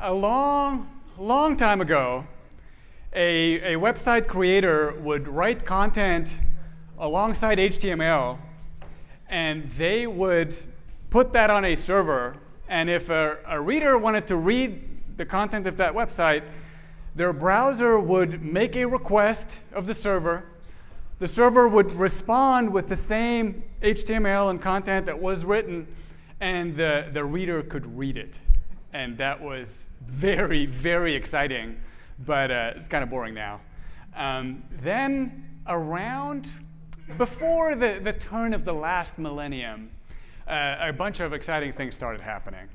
a long time ago, a website creator would write content alongside HTML, and they would put that on a server. And if a reader wanted to read the content of that website, their browser would make a request of the server. The server would respond with the same HTML and content that was written, and the reader could read it. And that was very, very exciting, but it's kind of boring now. Then around, before the turn of the last millennium, a bunch of exciting things started happening.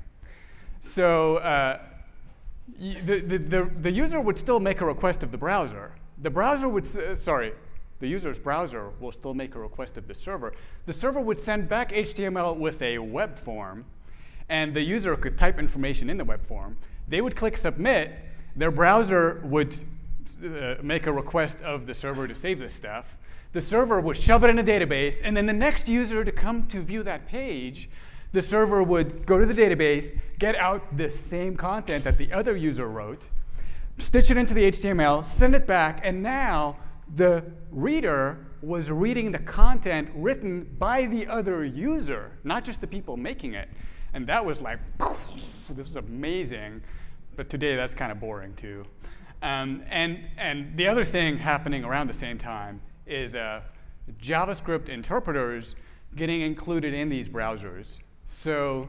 So the user would still make a request of the browser. The browser would, the user's browser will still make a request of the server. The server would send back HTML with a web form, and the user could type information in the web form. They would click submit. Their browser would make a request of the server to save this stuff. The server would shove it in a database, and then the next user to come to view that page, the server would go to the database, get out the same content that the other user wrote, stitch it into the HTML, send it back, and now the reader was reading the content written by the other user, not just the people making it. And that was like, this is amazing. But today, that's kind of boring, too. And the other thing happening around the same time is JavaScript interpreters getting included in these browsers. So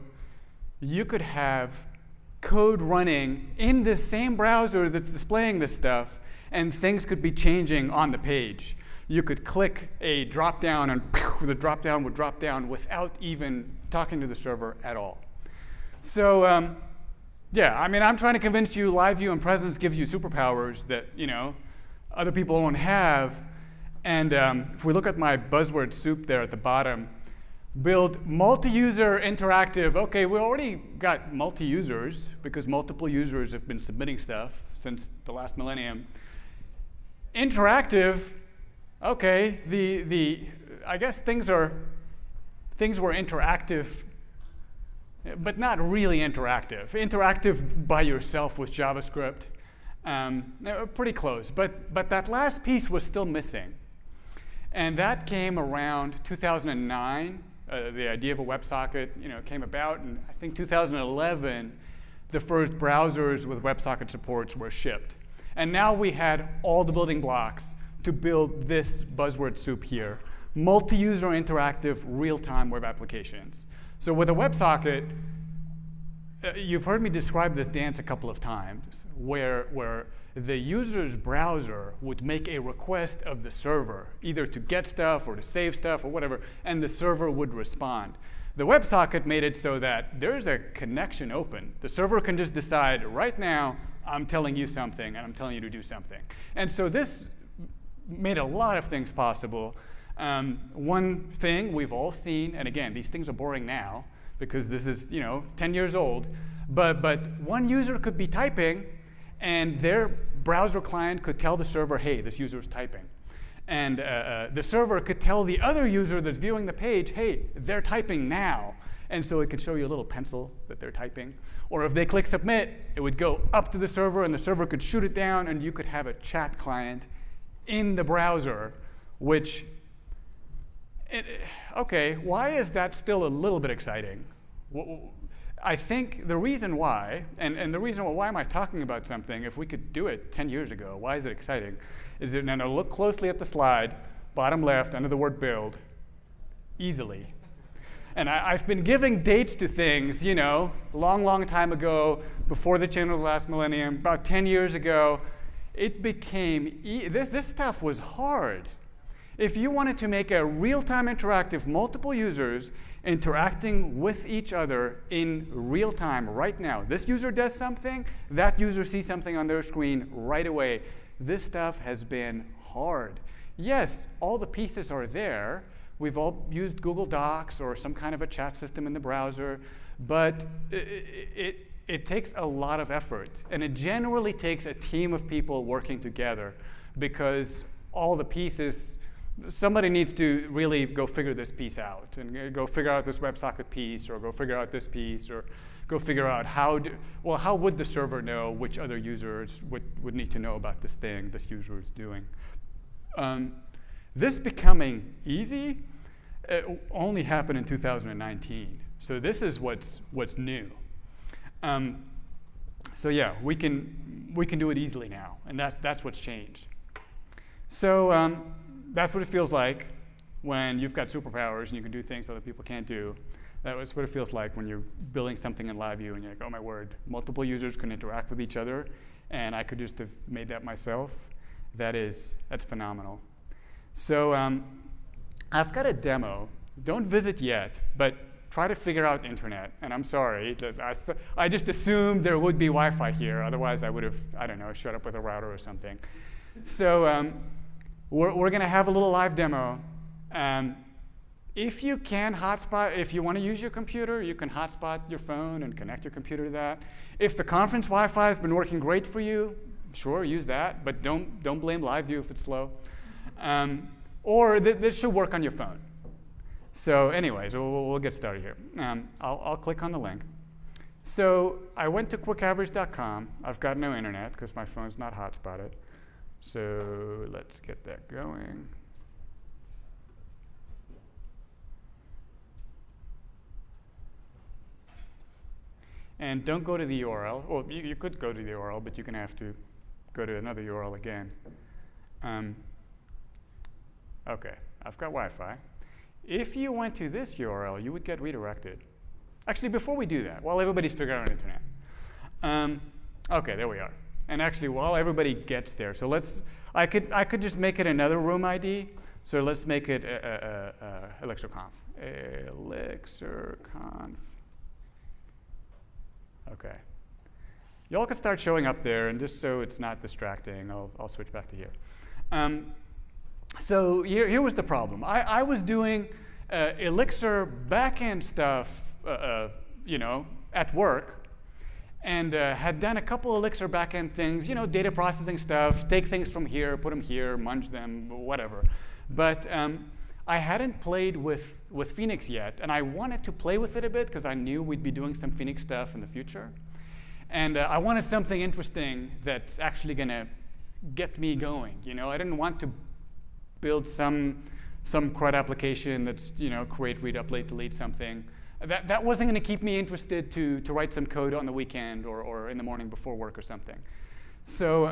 you could have code running in the same browser that's displaying this stuff, and things could be changing on the page. You could click a drop-down, and the drop-down would drop down without even talking to the server at all. So yeah, I mean, I'm trying to convince you Liveview and Presence gives you superpowers that other people won't have. And if we look at my buzzword soup there at the bottom, build multi-user interactive. OK, we already got multi-users because multiple users have been submitting stuff since the last millennium. Interactive, OK, I guess things were interactive, but not really interactive. Interactive by yourself with JavaScript, pretty close. But that last piece was still missing. And that came around 2009. The idea of a WebSocket came about. And I think 2011, the first browsers with WebSocket supports were shipped. And now we had all the building blocks to build this buzzword soup here. Multi-user interactive real-time web applications. So with a WebSocket, you've heard me describe this dance a couple of times, where the user's browser would make a request of the server, either to get stuff or to save stuff or whatever, and the server would respond. The WebSocket made it so that there's a connection open. The server can just decide, right now, I'm telling you something, and I'm telling you to do something. And so this made a lot of things possible. One thing we've all seen, and again, these things are boring now because this is 10 years old, but one user could be typing, and their browser client could tell the server, hey, this user is typing. And the server could tell the other user that's viewing the page, hey, they're typing now. And so it could show you a little pencil that they're typing. Or if they click submit, it would go up to the server, and the server could shoot it down, and you could have a chat client in the browser, which, OK, why is that still a little bit exciting? I think the reason why, and the reason why am I talking about something, if we could do it 10 years ago, why is it exciting, is that now look closely at the slide, bottom left, under the word build, easily. And I've been giving dates to things, long time ago, before the change of the last millennium, about 10 years ago. It became, this stuff was hard. If you wanted to make a real-time interactive, multiple users interacting with each other in real time right now, this user does something, that user sees something on their screen right away. This stuff has been hard. Yes, all the pieces are there. We've all used Google Docs or some kind of a chat system in the browser, but it takes a lot of effort. And it generally takes a team of people working together because all the pieces, somebody needs to really go figure this piece out and go figure out this WebSocket piece or go figure out this piece or go figure out how would the server know which other users would need to know about this thing this user is doing. This becoming easy only happened in 2019. So this is what's new. So yeah, we can do it easily now, and that's what's changed. So that's what it feels like when you've got superpowers and you can do things other people can't do. That was what it feels like when you're building something in Liveview and you're like, oh my word, multiple users can interact with each other, and I could just have made that myself. That's phenomenal. So I've got a demo. Don't visit yet, but try to figure out internet. And I'm sorry, I just assumed there would be Wi-Fi here. Otherwise, I would have, I don't know, shut up with a router or something. So we're going to have a little live demo. If you can hotspot, if you want to use your computer, you can hotspot your phone and connect your computer to that. If the conference Wi-Fi has been working great for you, sure, use that. But don't blame Liveview if it's slow. Or this should work on your phone. So anyways, we'll get started here. I'll click on the link. So I went to quickaverage.com. I've got no internet because my phone's not hotspotted. So let's get that going. And don't go to the URL. Well, you could go to the URL, but you're going to have to go to another URL again. OK, I've got Wi-Fi. If you went to this URL, you would get redirected. Actually, before we do that, while everybody's figuring out internet. OK, there we are. And actually, while everybody gets there, so I could just make it another room ID. So let's make it ElixirConf. ElixirConf. OK. Y'all can start showing up there, and just so it's not distracting, I'll switch back to here. So here was the problem. I was doing Elixir backend stuff, at work, and had done a couple Elixir backend things, data processing stuff, take things from here, put them here, munge them, whatever. But I hadn't played with Phoenix yet, and I wanted to play with it a bit because I knew we'd be doing some Phoenix stuff in the future. And I wanted something interesting that's actually going to get me going. I didn't want to build some CRUD application that's create, read, update, delete something. That wasn't going to keep me interested to write some code on the weekend or in the morning before work or something. So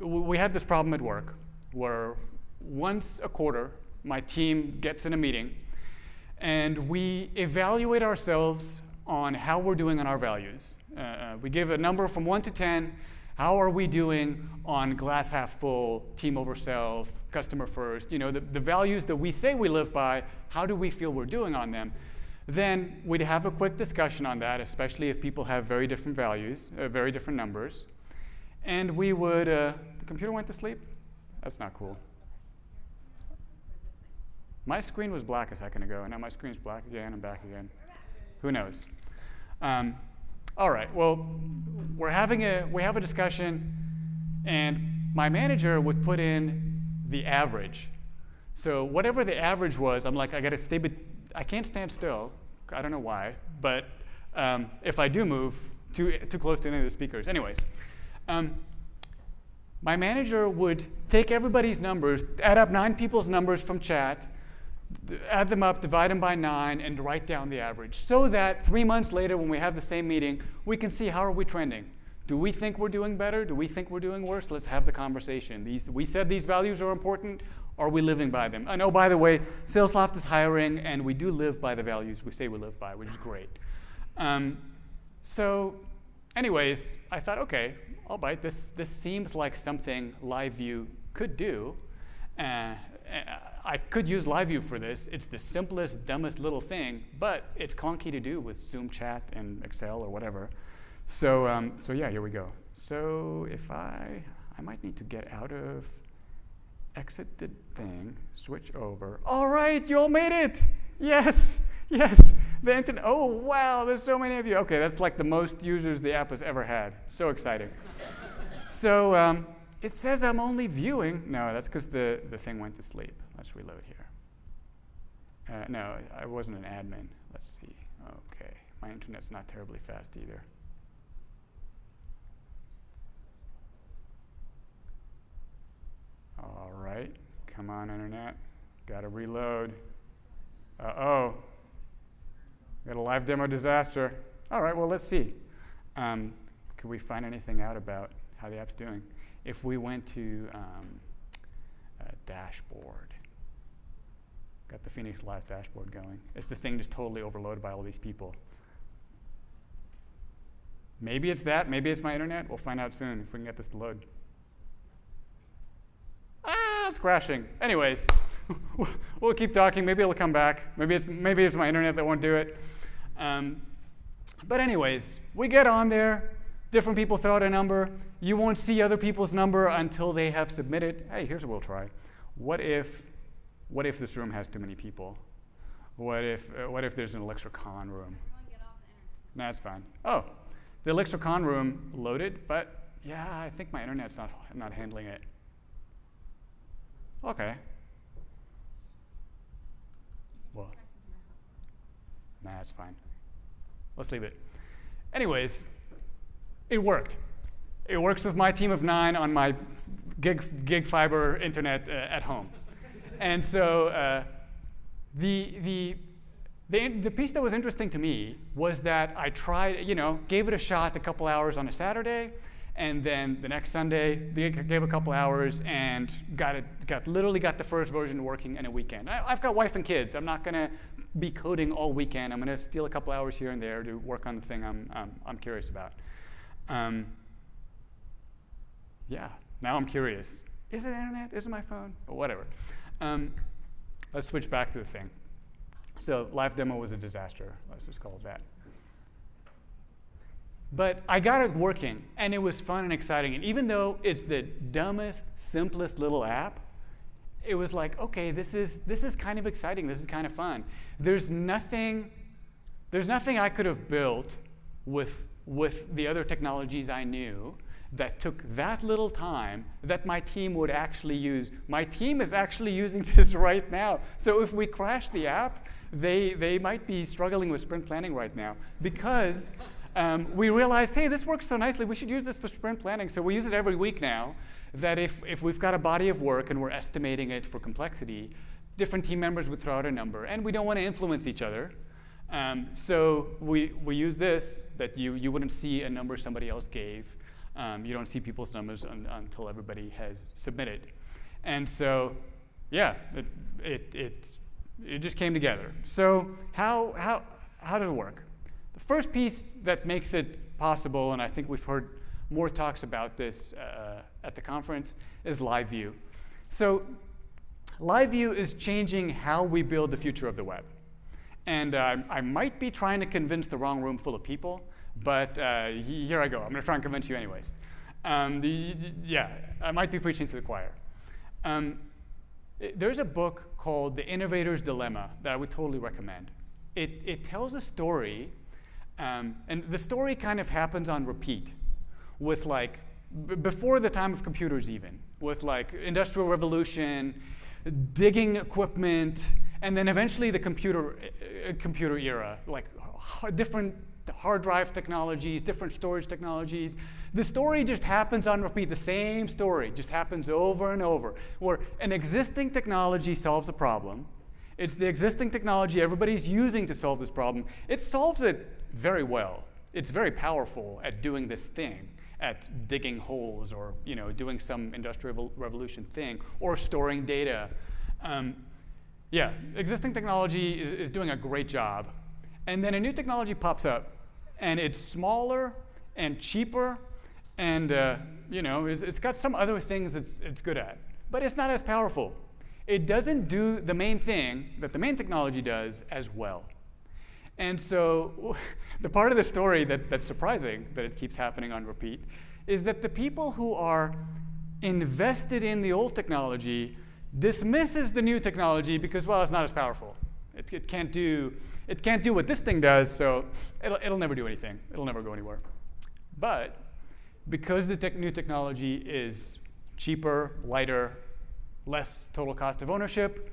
we had this problem at work where once a quarter, my team gets in a meeting, and we evaluate ourselves on how we're doing on our values. We give a number from 1 to 10. How are we doing on glass half full, team over self, customer first? The values that we say we live by, how do we feel we're doing on them? Then we'd have a quick discussion on that, especially if people have very different values, very different numbers. And we would, the computer went to sleep? That's not cool. My screen was black a second ago, and now my screen's black again and back again. Who knows? All right, well, we have a discussion, and my manager would put in the average. So whatever the average was, I'm like, I gotta stay, but I can't stand still. I don't know why, but if I do move too close to any of the speakers. Anyways, my manager would take everybody's numbers, add up 9 people's numbers from chat, add them up, divide them by 9, and write down the average, so that 3 months later, when we have the same meeting, we can see how are we trending. Do we think we're doing better? Do we think we're doing worse? Let's have the conversation. We said these values are important. Are we living by them? And oh, by the way, Salesloft is hiring, and we do live by the values we say we live by, which is great. So anyways, I thought, OK, all right, this seems like something Liveview could do. I could use Liveview for this. It's the simplest, dumbest little thing, but it's clunky to do with Zoom chat and Excel or whatever. So yeah, here we go. So if I might need to get out of exit the thing, switch over. All right, you all made it. Yes, yes. The internet. Oh, wow, there's so many of you. OK, that's like the most users the app has ever had. So exciting. So it says I'm only viewing. No, that's because the thing went to sleep. Let's reload here. No, I wasn't an admin. Let's see. Okay, my internet's not terribly fast either. All right, come on, internet. Gotta reload. Uh-oh. Got a live demo disaster. All right, well, let's see. Could we find anything out about how the app's doing? If we went to dashboard, got the Phoenix Live dashboard going. Is the thing just totally overloaded by all these people? Maybe it's that. Maybe it's my internet. We'll find out soon if we can get this to load. Ah, it's crashing. Anyways, we'll keep talking. Maybe it'll come back. Maybe it's my internet that won't do it. But anyways, we get on there. Different people throw out a number. You won't see other people's number until they have submitted. Hey, here's what we'll try. What if this room has too many people? What if there's an ElixirConf room? No, that's fine. Oh, the ElixirConf room loaded, but yeah, I think my internet's not handling it. Okay. Well, nah, that's fine. Let's leave it. Anyways, it worked. It works with my team of 9 on my gig fiber internet at home. And so the piece that was interesting to me was that I tried, gave it a shot a couple hours on a Saturday, and then the next Sunday, gave a couple hours and literally got the first version working in a weekend. I've got wife and kids. I'm not going to be coding all weekend. I'm going to steal a couple hours here and there to work on the thing I'm curious about. Yeah, now I'm curious. Is it internet? Is it my phone? Or whatever. Let's switch back to the thing. So live demo was a disaster. Let's just call it that. But I got it working, and it was fun and exciting. And even though it's the dumbest, simplest little app, it was like, okay, this is kind of exciting. This is kind of fun. There's nothing I could have built with the other technologies I knew that took that little time that my team would actually use. My team is actually using this right now. So if we crash the app, they might be struggling with sprint planning right now because we realized, hey, this works so nicely. We should use this for sprint planning. So we use it every week now, that if we've got a body of work and we're estimating it for complexity, different team members would throw out a number. And we don't want to influence each other. So we use this, that you wouldn't see a number somebody else gave. You don't see people's numbers until everybody has submitted. And so, yeah, it just came together. So how does it work? The first piece that makes it possible, and I think we've heard more talks about this at the conference, is Liveview. So Liveview is changing how we build the future of the web. And I might be trying to convince the wrong room full of people, but here I go. I'm going to try and convince you anyways. Yeah, I might be preaching to the choir. There's a book called The Innovator's Dilemma that I would totally recommend. It tells a story, and the story kind of happens on repeat with before the time of computers even, with Industrial Revolution, digging equipment, and then eventually the computer era, different hard drive technologies, different storage technologies. The story just happens on repeat. The same story just happens over and over, where an existing technology solves a problem. It's the existing technology everybody's using to solve this problem. It solves it very well. It's very powerful at doing this thing, at digging holes or doing some industrial revolution thing or storing data. Yeah, existing technology is doing a great job. And then a new technology pops up, and it's smaller and cheaper, and it's got some other things it's good at, but it's not as powerful. It doesn't do the main thing that the main technology does as well. And so the part of the story that's surprising, that it keeps happening on repeat, is that the people who are invested in the old technology dismisses the new technology because, well, it's not as powerful. It can't do what this thing does, so it'll never do anything. It'll never go anywhere. But because the new technology is cheaper, lighter, less total cost of ownership,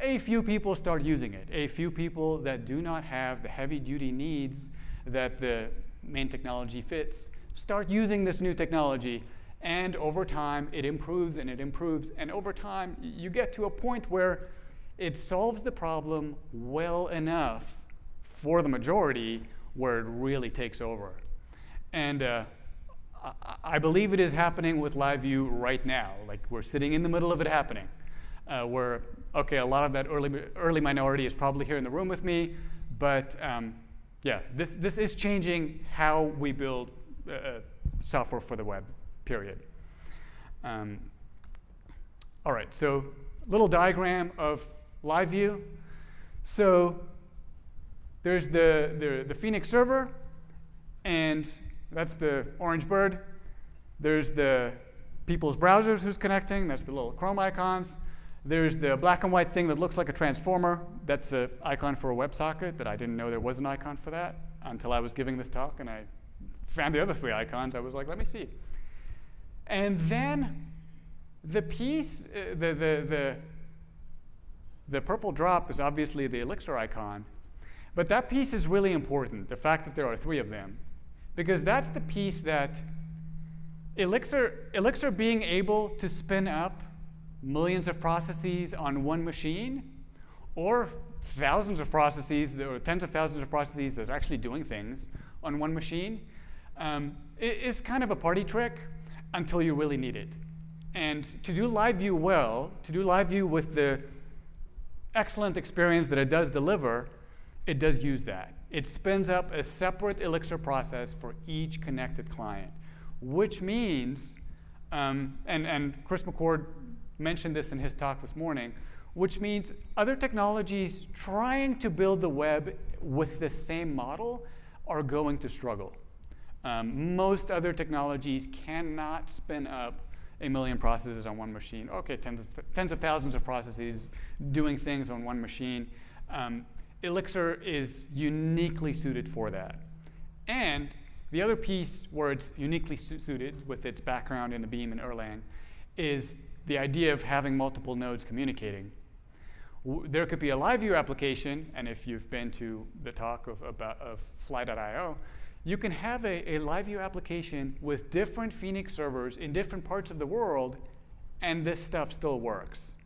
a few people start using it. A few people that do not have the heavy-duty needs that the main technology fits start using this new technology. And over time, it improves and it improves. And over time, you get to a point where it solves the problem well enough for the majority where it really takes over. And I believe it is happening with Liveview right now. Like, we're sitting in the middle of it happening. Where, okay, a lot of that early minority is probably here in the room with me, but yeah, this is changing how we build software for the web, period. All right, so little diagram of Liveview. So there's the Phoenix server, and that's the orange bird. There's the people's browsers who's connecting. That's the little Chrome icons. There's the black and white thing that looks like a transformer. That's an icon for a WebSocket that I didn't know there was an icon for that until I was giving this talk, and I found the other 3 icons. I was like, let me see. And then the piece, the purple drop is obviously the Elixir icon. But that piece is really important, the fact that there are 3 of them, because that's the piece that Elixir being able to spin up millions of processes on one machine, or thousands of processes, or tens of thousands of processes that's actually doing things on one machine, is kind of a party trick until you really need it. And to do Liveview well, to do Liveview with the excellent experience that it does deliver, it does use that. It spins up a separate Elixir process for each connected client, which means, and Chris McCord mentioned this in his talk this morning, which means other technologies trying to build the web with the same model are going to struggle. Most other technologies cannot spin up a million processes on one machine. Okay, tens of thousands of processes doing things on one machine. Elixir is uniquely suited for that. And the other piece where it's uniquely suited with its background in the Beam and Erlang is the idea of having multiple nodes communicating. There could be a Liveview application, and if you've been to the talk of Fly.io, you can have a Liveview application with different Phoenix servers in different parts of the world, and this stuff still works.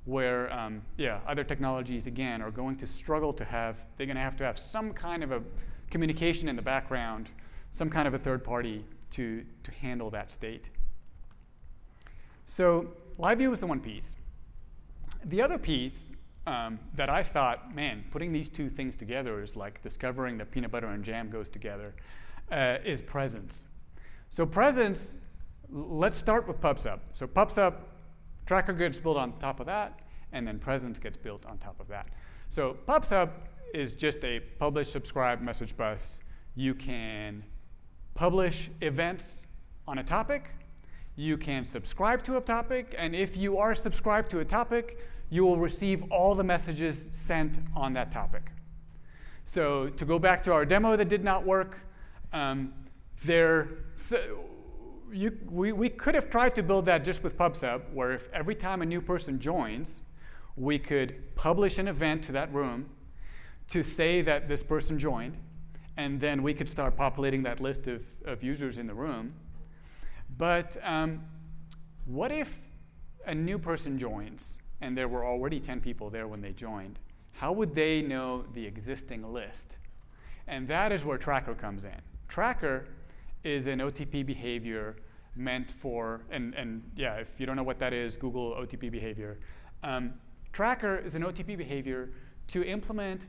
Where, yeah, other technologies, again, are going to struggle to have, they're going to have some kind of a communication in the background, some kind of a third party to handle that state. So Liveview was the one piece. The other piece that I thought, man, putting these 2 things together is like discovering that peanut butter and jam goes together, is presence. So presence, let's start with PubSub. So PubSub, Tracker gets built on top of that, and then presence gets built on top of that. So PubSub is just a publish, subscribe, message bus. You can publish events on a topic. You can subscribe to a topic, and if you are subscribed to a topic, you will receive all the messages sent on that topic. So to go back to our demo that did not work, we could have tried to build that just with PubSub, where if every time a new person joins, we could publish an event to that room to say that this person joined, and then we could start populating that list of users in the room. But what if a new person joins, and there were already 10 people there when they joined? How would they know the existing list? And that is where Tracker comes in. Tracker is an OTP behavior meant for, and yeah, if you don't know what that is, Google OTP behavior. Tracker is an OTP behavior to implement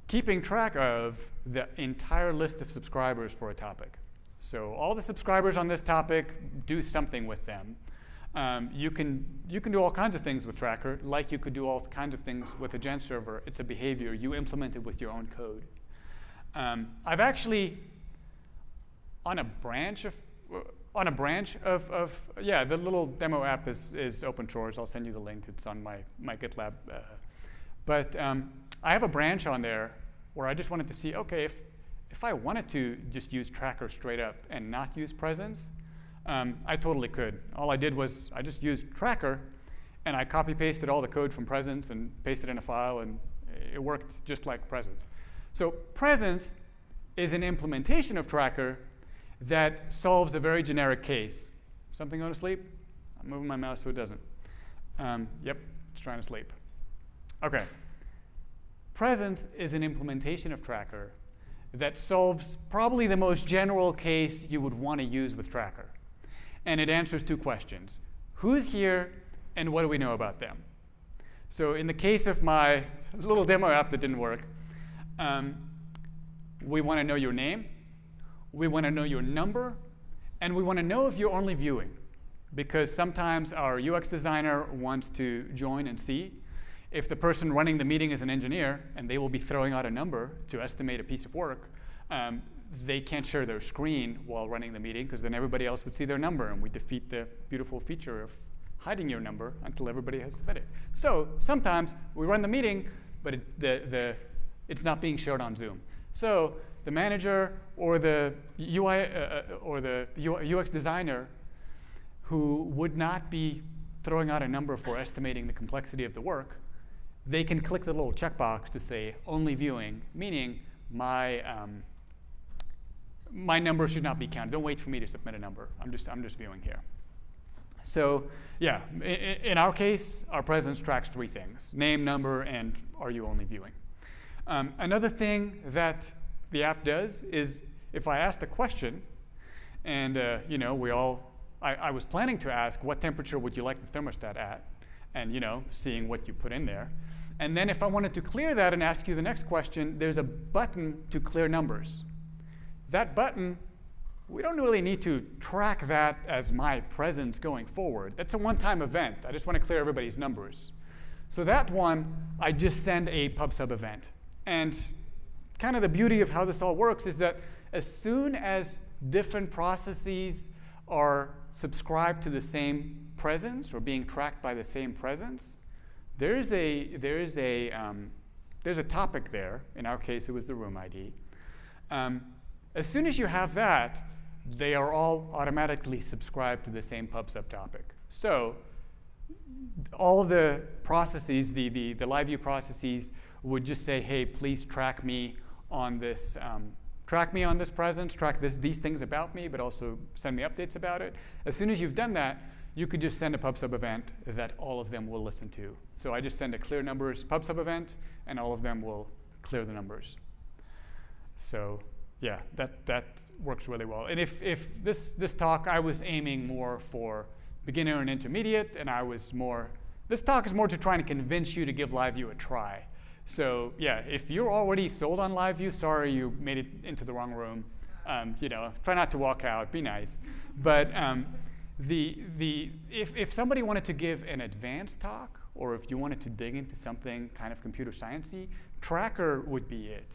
keeping track of the entire list of subscribers for a topic. So all the subscribers on this topic, do something with them. You can do all kinds of things with Tracker, like you could do all kinds of things with a Gen server. It's a behavior you implement it with your own code. I've actually, on a branch of yeah, the little demo app is open source. I'll send you the link. It's on my GitLab. But I have a branch on there where I just wanted to see, okay, if I wanted to just use Tracker straight up and not use presence, I totally could. All I did was I just used Tracker, And I copy-pasted all the code from presence and pasted in a file, and it worked just like presence. So presence is an implementation of tracker that solves a very generic case. Something going to sleep? I'm moving my mouse so it doesn't. Yep, it's trying to sleep. OK. Presence is an implementation of tracker that solves probably the most general case you would want to use with tracker. And it answers two questions. Who's here, and what do we know about them? So in the case of my little demo app that didn't work, we want to know your name, we want to know your number, and we want to know if you're only viewing. Because sometimes our UX designer wants to join and see. If the person running the meeting is an engineer, and they will be throwing out a number to estimate a piece of work, they can't share their screen while running the meeting, because then everybody else would see their number, and we defeat the beautiful feature of hiding your number until everybody has submitted. So sometimes we run the meeting, but it's not being shared on Zoom. So the manager or the UI or the UX designer who would not be throwing out a number for estimating the complexity of the work, they can click the little checkbox to say only viewing, meaning my number should not be counted. Don't wait for me to submit a number. I'm just viewing here. So yeah, in our case, our presence tracks three things: name, number, and are you only viewing. Another thing that the app does is if I asked a question, and I was planning to ask what temperature would you like the thermostat at, and seeing what you put in there. And then if I wanted to clear that and ask you the next question, there's a button to clear numbers. That button, we don't really need to track that as my presence going forward. That's a one-time event. I just want to clear everybody's numbers. So that one, I just send a PubSub event. And kind of the beauty of how this all works is that as soon as different processes are subscribed to the same presence or being tracked by the same presence, there's a topic there. In our case, it was the room ID. As soon as you have that, they are all automatically subscribed to the same PubSub topic. So all the processes, the Liveview processes, would just say, hey, please track me on this presence, track these things about me, but also send me updates about it. As soon as you've done that, you could just send a PubSub event that all of them will listen to. So I just send a clear numbers PubSub event, and all of them will clear the numbers. So yeah, that works really well. And if this talk, I was aiming more for beginner and intermediate, and this talk is more to try and convince you to give Liveview a try. So yeah, if you're already sold on Liveview, sorry you made it into the wrong room. Try not to walk out, be nice. But if somebody wanted to give an advanced talk, or if you wanted to dig into something kind of computer sciencey, Tracker would be it.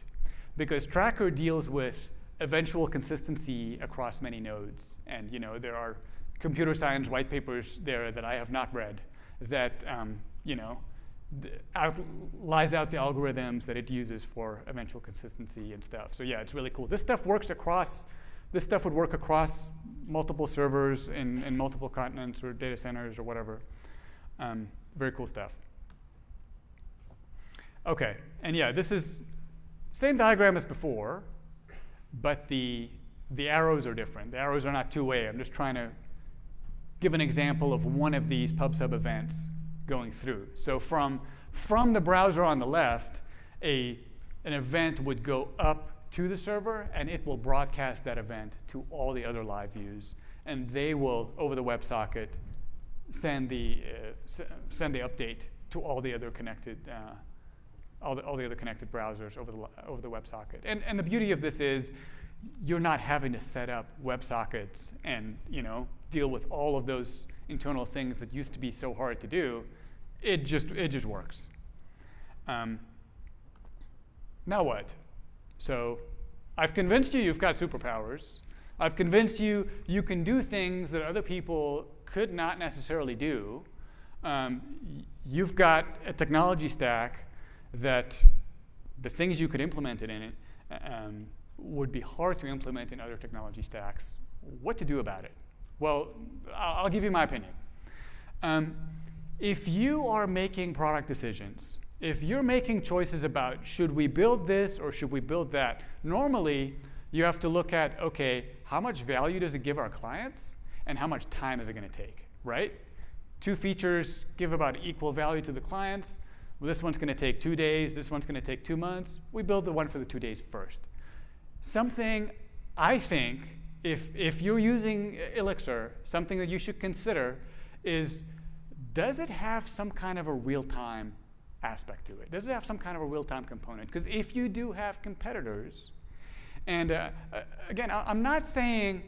Because Tracker deals with eventual consistency across many nodes. And there are computer science white papers there that I have not read that lies out the algorithms that it uses for eventual consistency and stuff. So yeah, it's really cool. This stuff would work across multiple servers in multiple continents or data centers or whatever. Very cool stuff. OK, and yeah, this is same diagram as before, but the arrows are different. The arrows are not two-way. I'm just trying to give an example of one of these PubSub events going through. So from the browser on the left, an event would go up to the server, and it will broadcast that event to all the other live views. And they will, over the WebSocket, send the update to all the other connected browsers over the WebSocket. And the beauty of this is you're not having to set up WebSockets and deal with all of those internal things that used to be so hard to do. It just works. Now what? So I've convinced you've got superpowers. I've convinced you can do things that other people could not necessarily do. You've got a technology stack that the things you could implement it in it would be hard to implement in other technology stacks. What to do about it? Well, I'll give you my opinion. if you are making product decisions, if you're making choices about should we build this or should we build that, normally you have to look at, okay, how much value does it give our clients and how much time is it going to take, right? 2 features give about equal value to the clients. Well, this one's going to take 2 days. This one's going to take 2 months. We build the one for the 2 days first. Something I think, if you're using Elixir, something that you should consider is, does it have some kind of a real-time aspect to it? Does it have some kind of a real-time component? Because if you do have competitors, and again, I'm not saying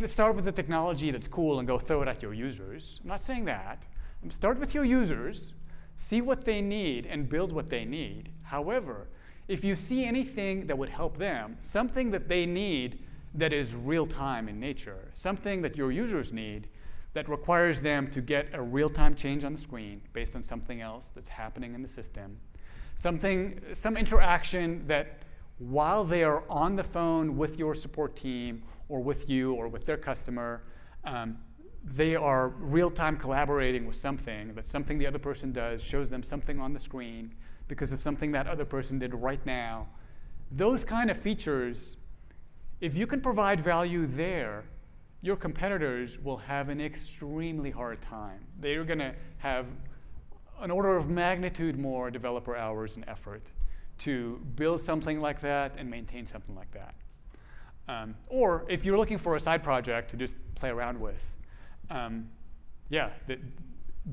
start with the technology that's cool and go throw it at your users. I'm not saying that. Start with your users, see what they need, and build what they need. However, if you see anything that would help them, something that they need that is real-time in nature, something that your users need that requires them to get a real-time change on the screen based on something else that's happening in the system, some interaction that while they are on the phone with your support team or with you or with their customer, they are real-time collaborating with something the other person does shows them something on the screen because of something that other person did right now. Those kind of features, if you can provide value there, your competitors will have an extremely hard time. They're going to have an order of magnitude more developer hours and effort to build something like that and maintain something like that. Or if you're looking for a side project to just play around with,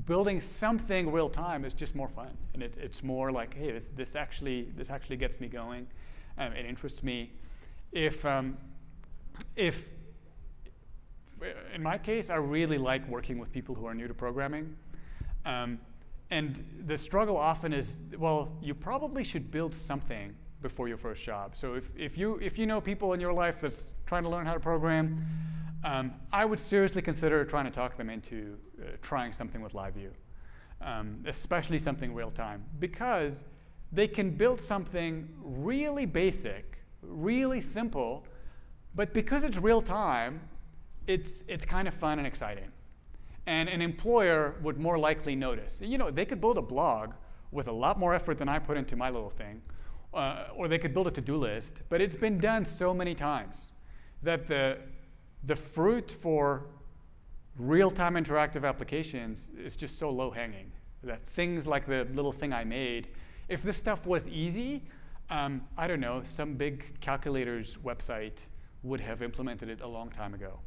building something real time is just more fun, and it's more like, hey, this actually gets me going. It interests me. If in my case, I really like working with people who are new to programming. And the struggle often is, well, you probably should build something before your first job. So if you know people in your life that's trying to learn how to program, I would seriously consider trying to talk them into trying something with Liveview, especially something real time, because they can build something really basic, really simple, but because it's real time, it's kind of fun and exciting. And an employer would more likely notice. You know, they could build a blog with a lot more effort than I put into my little thing, or they could build a to-do list, but it's been done so many times that the fruit for real-time interactive applications is just so low-hanging that things like the little thing I made, if this stuff was easy, I don't know, some big calculator's website would have implemented it a long time ago.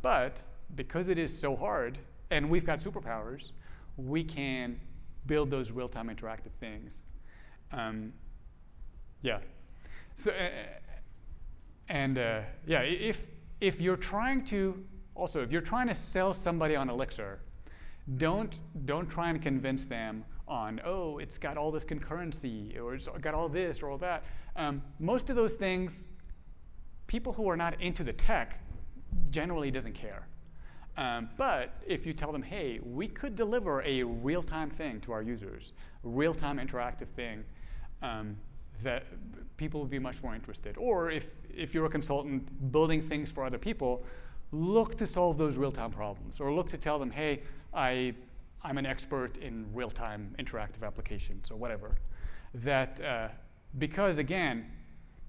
But because it is so hard, and we've got superpowers, we can build those real-time interactive things. So, if you're trying to sell somebody on Elixir, don't try and convince them on, oh, it's got all this concurrency, or it's got all this or all that. Most of those things, people who are not into the tech generally doesn't care. But if you tell them, hey, we could deliver a real-time thing to our users, a real-time interactive thing, that people would be much more interested. Or if you're a consultant building things for other people, look to solve those real-time problems. Or look to tell them, hey, I'm an expert in real-time interactive applications, or whatever. Because again,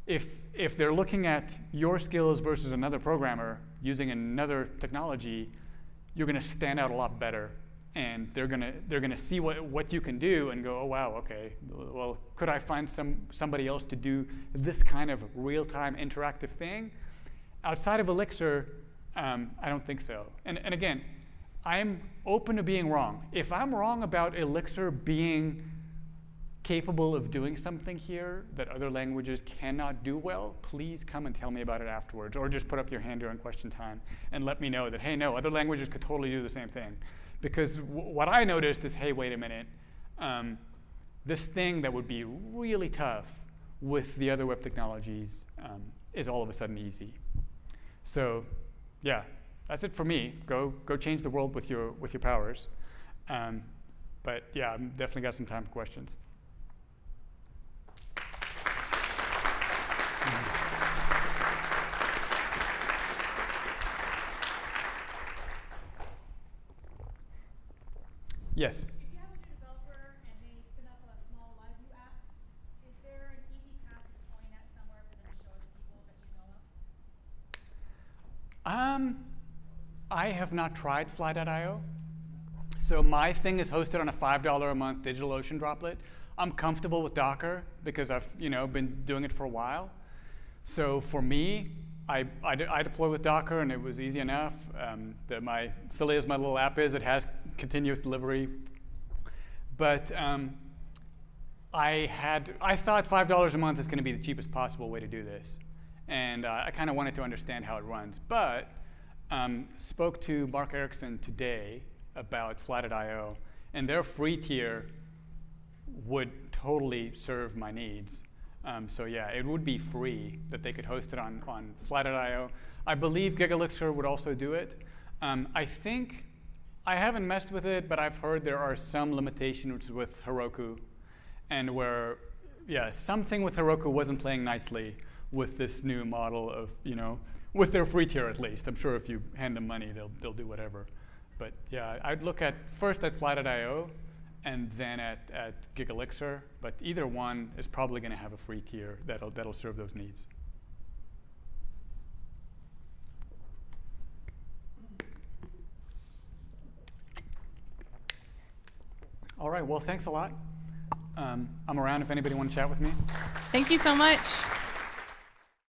if they're looking at your skills versus another programmer using another technology, you're going to stand out a lot better, and they're going to see what you can do and go, oh wow, okay, well, could I find somebody else to do this kind of real-time interactive thing? Outside of Elixir, I don't think so. And again, I'm open to being wrong. If I'm wrong about Elixir being capable of doing something here that other languages cannot do well, please come and tell me about it afterwards, or just put up your hand during question time and let me know that, hey, no, other languages could totally do the same thing. Because what I noticed is, hey, wait a minute, this thing that would be really tough with the other web technologies is all of a sudden easy. So yeah, that's it for me. Go change the world with your powers. But yeah, I've definitely got some time for questions. Yes? If you have a new developer and they spin up a small Liveview app, is there an easy path to deploying that somewhere for them to show to people that you know of? I have not tried Fly.io. So my thing is hosted on a $5 a month DigitalOcean droplet. I'm comfortable with Docker because I've been doing it for a while. So for me, I deploy with Docker, and it was easy enough. Silly as my little app is, it has continuous delivery. But I thought $5 a month is going to be the cheapest possible way to do this. And I kind of wanted to understand how it runs. But spoke to Mark Erickson today about Fly.io, and their free tier would totally serve my needs. So yeah, it would be free that they could host it on Fly.io. I believe GigElixir would also do it. I think, I haven't messed with it, but I've heard there are some limitations with Heroku, and where, yeah, something with Heroku wasn't playing nicely with this new model of, with their free tier at least. I'm sure if you hand them money, they'll do whatever. But yeah, I'd look first at Fly.io and then at GigElixir. But either one is probably going to have a free tier that'll serve those needs. All right, well, thanks a lot. I'm around if anybody wants to chat with me. Thank you so much.